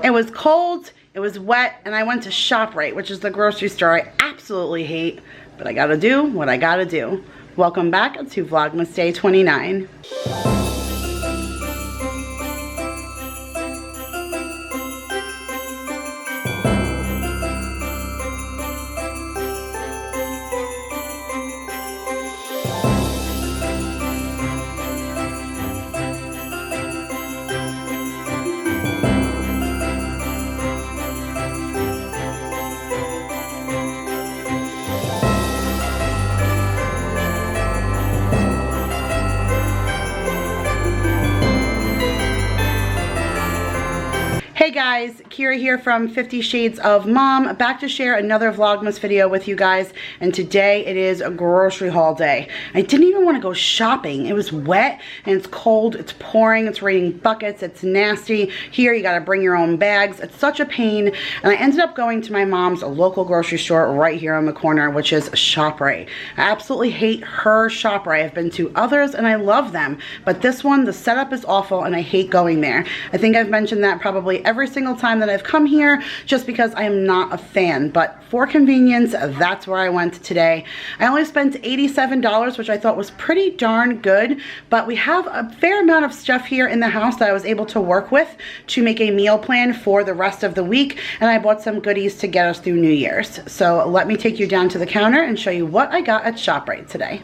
It was cold, it was wet, and I went to ShopRite, which is the grocery store I absolutely hate, but I gotta do what I gotta do. Welcome back to Vlogmas Day 29. Hey guys, Kira here from 50 Shades of Mom, back to share another Vlogmas video with you guys, and today it is a grocery haul day. I didn't even want to go shopping. It was wet and it's cold, it's pouring, it's raining buckets, it's nasty. Here you gotta bring your own bags. It's such a pain, and I ended up going to my mom's local grocery store right here on the corner, which is ShopRite. I absolutely hate her ShopRite. I've been to others and I love them, but this one, the setup is awful and I hate going there. I think I've mentioned that probably every single time that I've come here, just because I am not a fan, but for convenience, that's where I went today. I only spent $87, which I thought was pretty darn good, but we have a fair amount of stuff here in the house that I was able to work with to make a meal plan for the rest of the week, and I bought some goodies to get us through New Year's. So let me take you down to the counter and show you what I got at ShopRite today.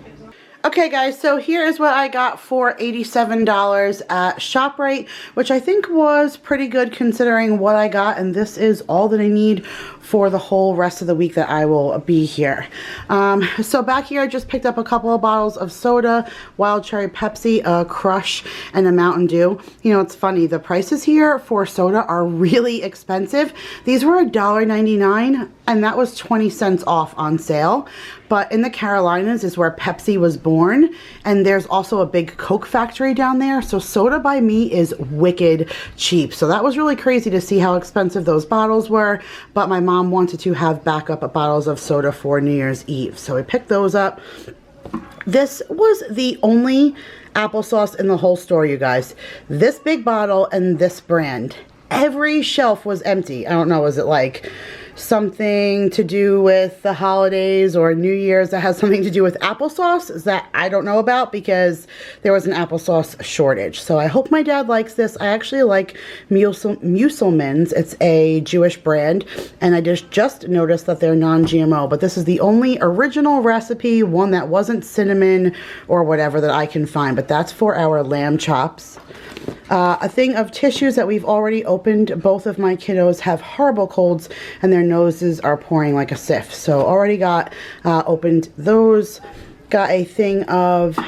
Okay guys, so here is what I got for $87 at ShopRite, which I think was pretty good considering what I got, and this is all that I need for the whole rest of the week that I will be here. So back here I just picked up a couple of bottles of soda, Wild Cherry Pepsi, a Crush, and a Mountain Dew. You know, it's funny, the prices here for soda are really expensive. These were $1.99 and that was 20 cents off on sale. But in the Carolinas is where Pepsi was born, and there's also a big Coke factory down there, so soda by me is wicked cheap. So that was really crazy to see how expensive those bottles were, but my mom wanted to have backup bottles of soda for New Year's Eve, so we picked those up. This was the only applesauce in the whole store, you guys. This big bottle and this brand. Every shelf was empty. I don't know, is it like something to do with the holidays or New Year's that has something to do with applesauce? Is that I don't know about, because there was an applesauce shortage. So I hope my dad likes this. I actually like Musselman's. It's a Jewish brand, and I just noticed that they're non-GMO, but this is the only original recipe, one that wasn't cinnamon or whatever that I can find, but that's for our lamb chops. A thing of tissues that we've already opened. Both of my kiddos have horrible colds and their noses are pouring like a sieve. So already got opened those. Got a thing of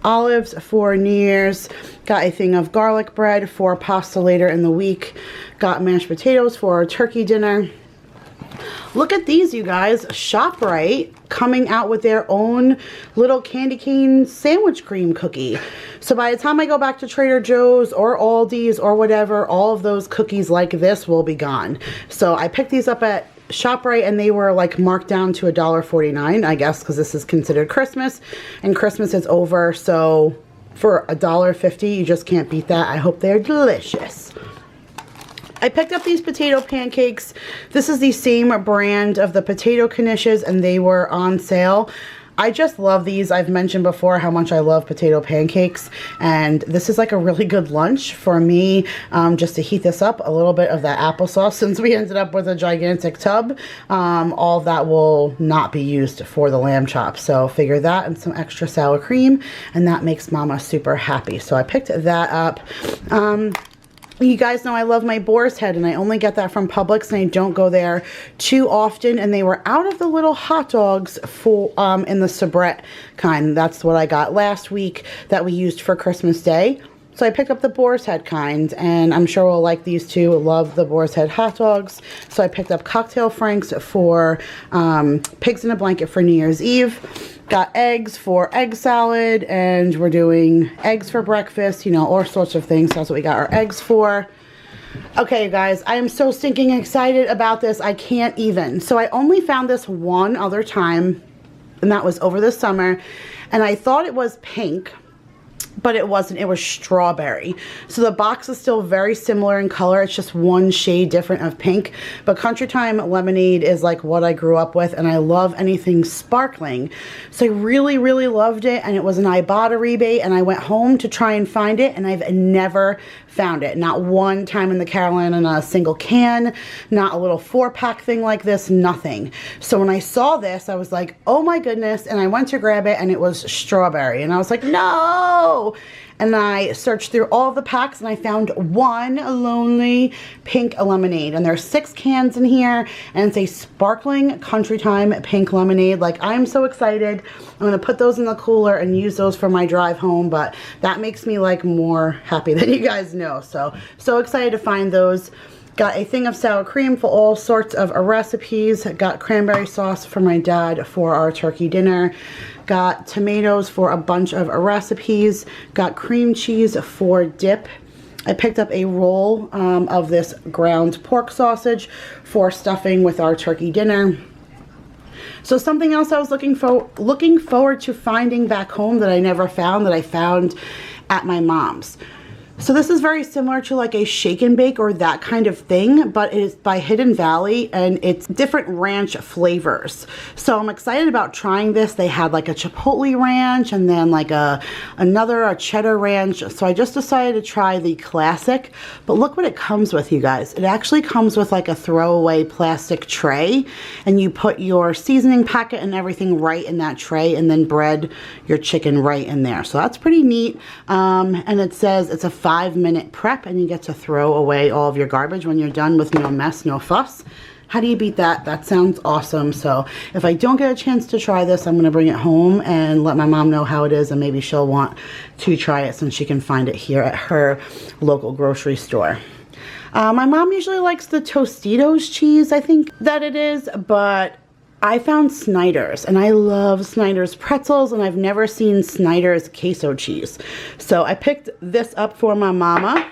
olives for New Year's. Got a thing of garlic bread for pasta later in the week. Got mashed potatoes for our turkey dinner. Look at these, you guys. ShopRite coming out with their own little candy cane sandwich cream cookie. So by the time I go back to Trader Joe's or Aldi's or whatever, all of those cookies like this will be gone. So I picked these up at ShopRite and they were like marked down to $1.49, I guess, because this is considered Christmas and Christmas is over. So for $1.50, you just can't beat that. I hope they're delicious. I picked up these potato pancakes. This is the same brand of the potato knishes and they were on sale. I just love these. I've mentioned before how much I love potato pancakes, and this is like a really good lunch for me, just to heat this up. A little bit of that applesauce, since we ended up with a gigantic tub. All of that will not be used for the lamb chops, so figure that and some extra sour cream, and that makes mama super happy. So I picked that up. You guys know I love my boar's head, and I only get that from Publix, and I don't go there too often, and they were out of the little hot dogs for in the soubrette kind. That's what I got last week that we used for Christmas Day. So I picked up the boar's head kind, and I'm sure we'll like these too. Love the boar's head hot dogs. So I picked up cocktail franks for pigs in a blanket for New Year's Eve. Got eggs for egg salad, and we're doing eggs for breakfast, you know, all sorts of things. That's what we got our eggs for. Okay, you guys, I am so stinking excited about this. I can't even. So I only found this one other time, and that was over the summer, and I thought it was pink. but it wasn't. It was strawberry. So the box is still very similar in color. It's just one shade different of pink. But Country Time lemonade is like what I grew up with, and I love anything sparkling. So I really, really loved it, and it was an iBotta rebate, and I went home to try and find it, and I've never found it. Not one time in the Carolina in a single can, not a little 4-pack thing like this, nothing. So when I saw this, I was like, oh my goodness, and I went to grab it, and it was strawberry, and I was like, no! And I searched through all the packs, and I found one lonely pink lemonade, and there's 6 cans in here, and it's a sparkling Country Time pink lemonade. Like, I'm so excited. I'm gonna put those in the cooler and use those for my drive home, but that makes me like more happy than you guys know. So excited to find those. Got a thing of sour cream for all sorts of recipes. Got cranberry sauce for my dad for our turkey dinner. Got tomatoes for a bunch of recipes. Got cream cheese for dip. I picked up a roll of this ground pork sausage for stuffing with our turkey dinner. So something else I was looking forward to finding back home that I never found, that I found at my mom's. So this is very similar to like a shake and bake or that kind of thing, but it is by Hidden Valley, and it's different ranch flavors. So I'm excited about trying this. They had like a chipotle ranch and then like a cheddar ranch. So I just decided to try the classic, but look what it comes with, you guys. It actually comes with like a throwaway plastic tray, and you put your seasoning packet and everything right in that tray, and then bread your chicken right in there. So that's pretty neat. And it says it's a 5-minute prep, and you get to throw away all of your garbage when you're done with no mess, no fuss. How do you beat that? That sounds awesome. So if I don't get a chance to try this, I'm going to bring it home and let my mom know how it is, and maybe she'll want to try it since she can find it here at her local grocery store. My mom usually likes the Tostitos cheese, I think that it is, but I found Snyder's, and I love Snyder's pretzels, and I've never seen Snyder's queso cheese. So I picked this up for my mama.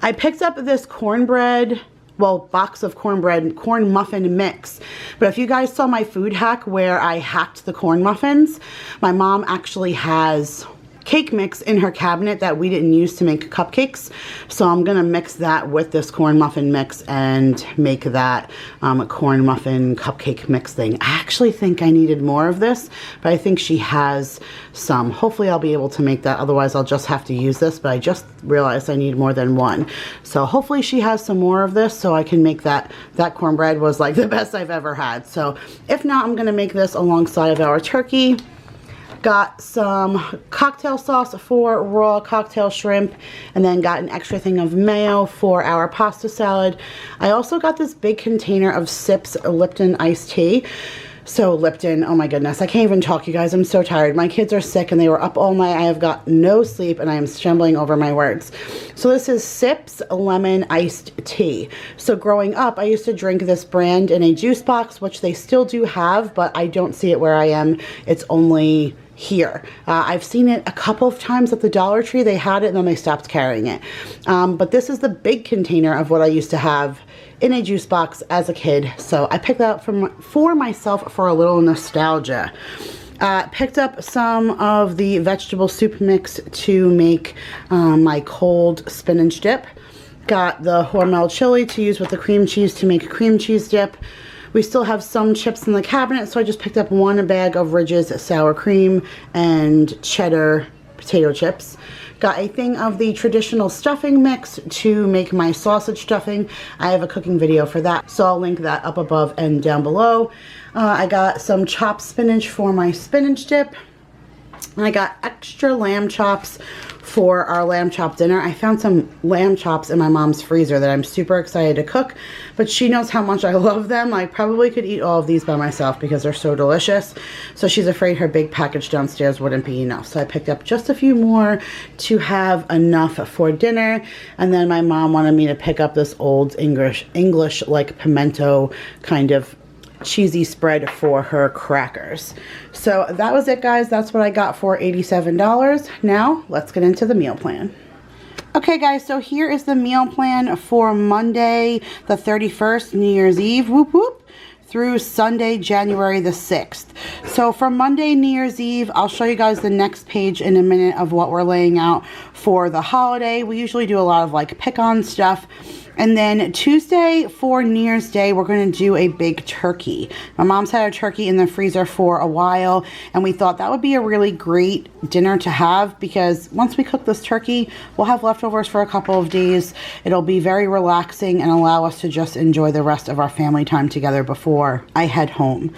I picked up this cornbread, well, box of cornbread, corn muffin mix. But if you guys saw my food hack where I hacked the corn muffins, my mom actually has cake mix in her cabinet that we didn't use to make cupcakes. So I'm gonna mix that with this corn muffin mix and make that corn muffin cupcake mix thing. I actually think I needed more of this, but I think she has some. Hopefully I'll be able to make that, otherwise I'll just have to use this, but I just realized I need more than one. So hopefully she has some more of this so I can make that. That cornbread was like the best I've ever had. So if not, I'm gonna make this alongside of our turkey. Got some cocktail sauce for raw cocktail shrimp, and then got an extra thing of mayo for our pasta salad. I also got this big container of Sips Lipton iced tea. So Lipton, oh my goodness, I can't even talk, you guys. I'm so tired. My kids are sick and they were up all night. I have got no sleep and I am stumbling over my words. So this is Sips Lemon Iced Tea. So growing up, I used to drink this brand in a juice box, which they still do have, but I don't see it where I am. It's only here. I've seen it a couple of times at the Dollar Tree. They had it and then they stopped carrying it. But this is the big container of what I used to have in a juice box as a kid. So I picked that up for myself for a little nostalgia. Picked up some of the vegetable soup mix to make my cold spinach dip. Got the Hormel chili to use with the cream cheese to make a cream cheese dip. We still have some chips in the cabinet, so I just picked up one bag of Ridge's sour cream and cheddar potato chips. Got a thing of the traditional stuffing mix to make my sausage stuffing. I have a cooking video for that, so I'll link that up above and down below. I got some chopped spinach for my spinach dip. And I got extra lamb chops for our lamb chop dinner. I found some lamb chops in my mom's freezer that I'm super excited to cook, but she knows how much I love them. I probably could eat all of these by myself because they're so delicious. So she's afraid her big package downstairs wouldn't be enough. So I picked up just a few more to have enough for dinner. And then my mom wanted me to pick up this old English like pimento kind of cheesy spread for her crackers. So that was it, guys. That's what I got for $87. Now let's get into the meal plan. Okay guys, so here is the meal plan for Monday the 31st, New Year's Eve. Whoop whoop. through Sunday, January the 6th. So from Monday, New Year's Eve, I'll show you guys the next page in a minute of what we're laying out for the holiday. We usually do a lot of like pick-on stuff. And then Tuesday for New Year's Day, we're going to do a big turkey. My mom's had a turkey in the freezer for a while, and we thought that would be a really great dinner to have, because once we cook this turkey, we'll have leftovers for a couple of days. It'll be very relaxing and allow us to just enjoy the rest of our family time together before I head home.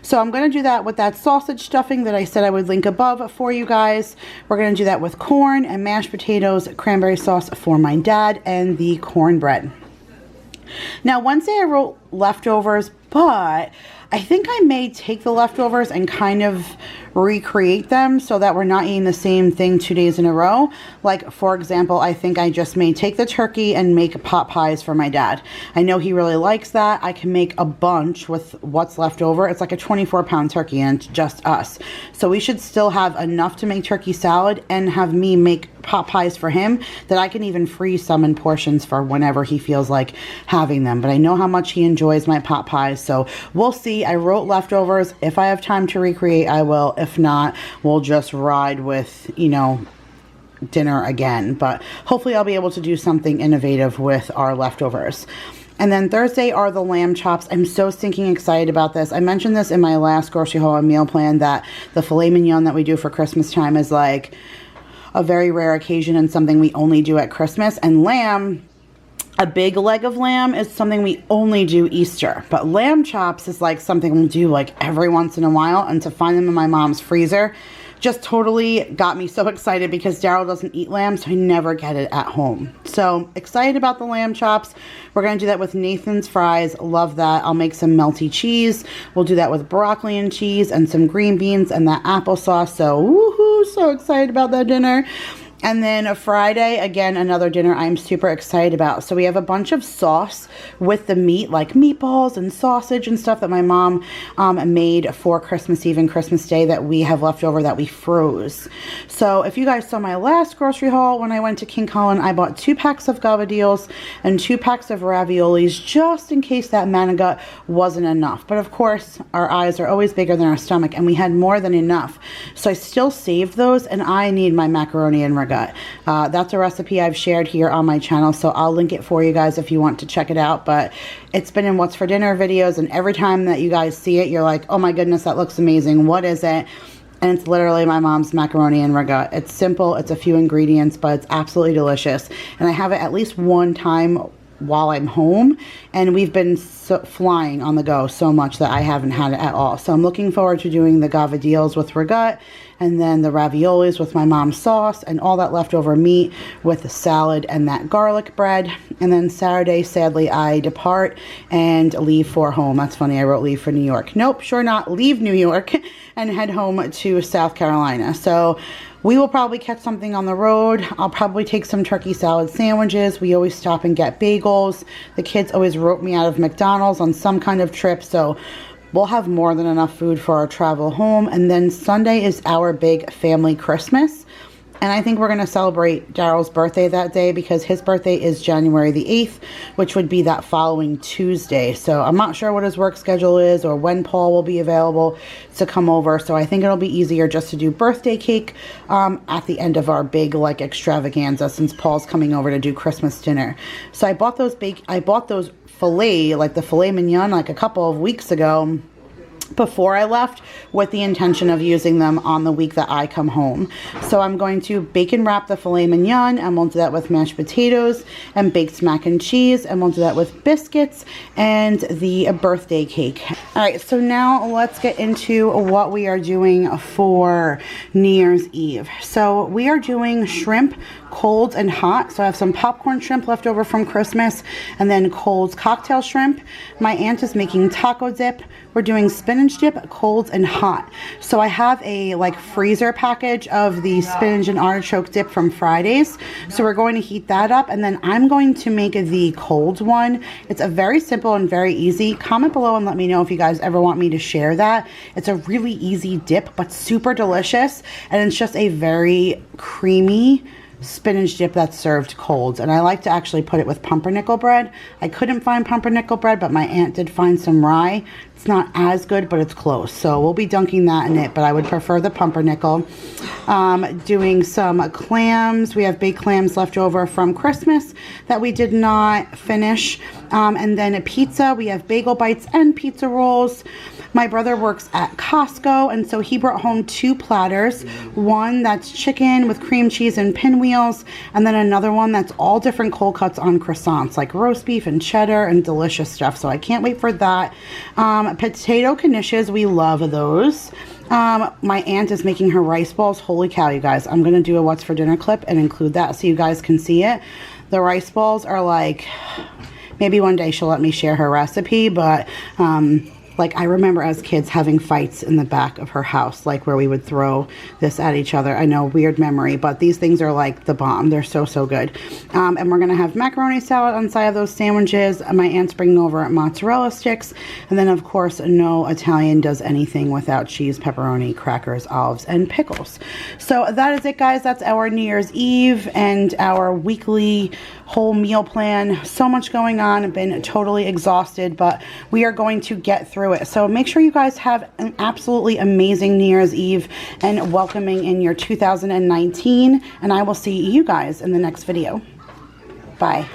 So I'm going to do that with that sausage stuffing that I said I would link above for you guys. We're going to do that with corn and mashed potatoes, cranberry sauce for my dad, and the cornbread. Now, Wednesday I wrote leftovers, but I think I may take the leftovers and kind of recreate them so that we're not eating the same thing 2 days in a row. Like, for example, I think I just may take the turkey and make pot pies for my dad. I know he really likes that. I can make a bunch with what's left over. It's like a 24-pound turkey, and it's just us. So we should still have enough to make turkey salad and have me make pot pies for him that I can even freeze some in portions for whenever he feels like having them. But I know how much he enjoys my pot pies, so we'll see. I wrote leftovers. If I have time to recreate, I will. If not, we'll just ride with, you know, dinner again. But hopefully I'll be able to do something innovative with our leftovers. And then Thursday are the lamb chops. I'm so stinking excited about this. I mentioned this in my last grocery haul and meal plan, that the filet mignon that we do for Christmas time is like a very rare occasion and something we only do at Christmas. And lamb, a big leg of lamb, is something we only do Easter. But lamb chops is like something we'll do like every once in a while. And to find them in my mom's freezer just totally got me so excited, because Daryl doesn't eat lamb, so I never get it at home. So excited about the lamb chops. We're going to do that with Nathan's fries. Love that. I'll make some melty cheese. We'll do that with broccoli and cheese and some green beans and that applesauce. So woohoo, so excited about that dinner. And then a Friday, again, another dinner I'm super excited about. So we have a bunch of sauce with the meat, like meatballs and sausage and stuff that my mom made for Christmas Eve and Christmas Day that we have left over that we froze. So if you guys saw my last grocery haul, when I went to King Kullen, I bought 2 packs of gavadils and 2 packs of raviolis, just in case that manigut wasn't enough. But of course, our eyes are always bigger than our stomach, and we had more than enough. So I still saved those, and I need my macaroni and ragu. That's a recipe I've shared here on my channel, so I'll link it for you guys if you want to check it out. But it's been in What's for Dinner videos, and every time that you guys see it, you're like, oh my goodness, that looks amazing. What is it? And it's literally my mom's macaroni and ragu. It's simple, it's a few ingredients, but it's absolutely delicious. And I have it at least one time while I'm home, and we've been flying on the go so much that I haven't had it at all. So I'm looking forward to doing the gavadils with ragu, and then the raviolis with my mom's sauce, and all that leftover meat with the salad and that garlic bread. And then Saturday, sadly, I depart and leave for home. That's funny, I wrote leave for New York. Nope, sure not. Leave New York and head home to South Carolina. So we will probably catch something on the road. I'll probably take some turkey salad sandwiches. We always stop and get bagels. The kids always wrote me out of McDonald's on some kind of trip, so we'll have more than enough food for our travel home. And then Sunday is our big family Christmas. And I think we're going to celebrate Daryl's birthday that day, because his birthday is January the 8th, which would be that following Tuesday. So I'm not sure what his work schedule is or when Paul will be available to come over. So I think it'll be easier just to do birthday cake at the end of our big like extravaganza, since Paul's coming over to do Christmas dinner. So I bought those filet, like the filet mignon, like a couple of weeks ago before I left, with the intention of using them on the week that I come home. So I'm going to bacon wrap the filet mignon, and we'll do that with mashed potatoes and baked mac and cheese, and we'll do that with biscuits and the birthday cake. All right, so now let's get into what we are doing for New Year's Eve. So we are doing shrimp, cold and hot. So I have some popcorn shrimp left over from Christmas, and then cold cocktail shrimp. My aunt is making taco dip. We're doing spinach dip, cold and hot. So I have a like freezer package of the spinach and artichoke dip from Fridays. So we're going to heat that up, and then I'm going to make the cold one. It's a very simple and very easy. Comment below and let me know if you guys ever want me to share that. It's a really easy dip, but super delicious, and it's just a very creamy spinach dip that's served cold. And I like to actually put it with pumpernickel bread. I couldn't find pumpernickel bread, but my aunt did find some rye. It's not as good, but it's close. So we'll be dunking that in it, but I would prefer the pumpernickel. Doing some clams. We have baked clams left over from Christmas that we did not finish. And then a pizza. We have bagel bites and pizza rolls. My brother works at Costco, and so he brought home 2 platters. One that's chicken with cream cheese and pinwheels, and then another one that's all different cold cuts on croissants, like roast beef and cheddar and delicious stuff. So I can't wait for that. Potato knishes, we love those. My aunt is making her rice balls. Holy cow, you guys. I'm going to do a what's for dinner clip and include that so you guys can see it. The rice balls are like, maybe one day she'll let me share her recipe, but like I remember as kids having fights in the back of her house, like where we would throw this at each other. I know, weird memory, but these things are like the bomb. They're so, so good. And we're going to have macaroni salad on side of those sandwiches. My aunt's bringing over mozzarella sticks. And then, of course, no Italian does anything without cheese, pepperoni, crackers, olives, and pickles. So that is it, guys. That's our New Year's Eve and our weekly whole meal plan. So much going on. I've been totally exhausted, but we are going to get through it. So make sure you guys have an absolutely amazing New Year's Eve and welcoming in your 2019, and I will see you guys in the next video. Bye.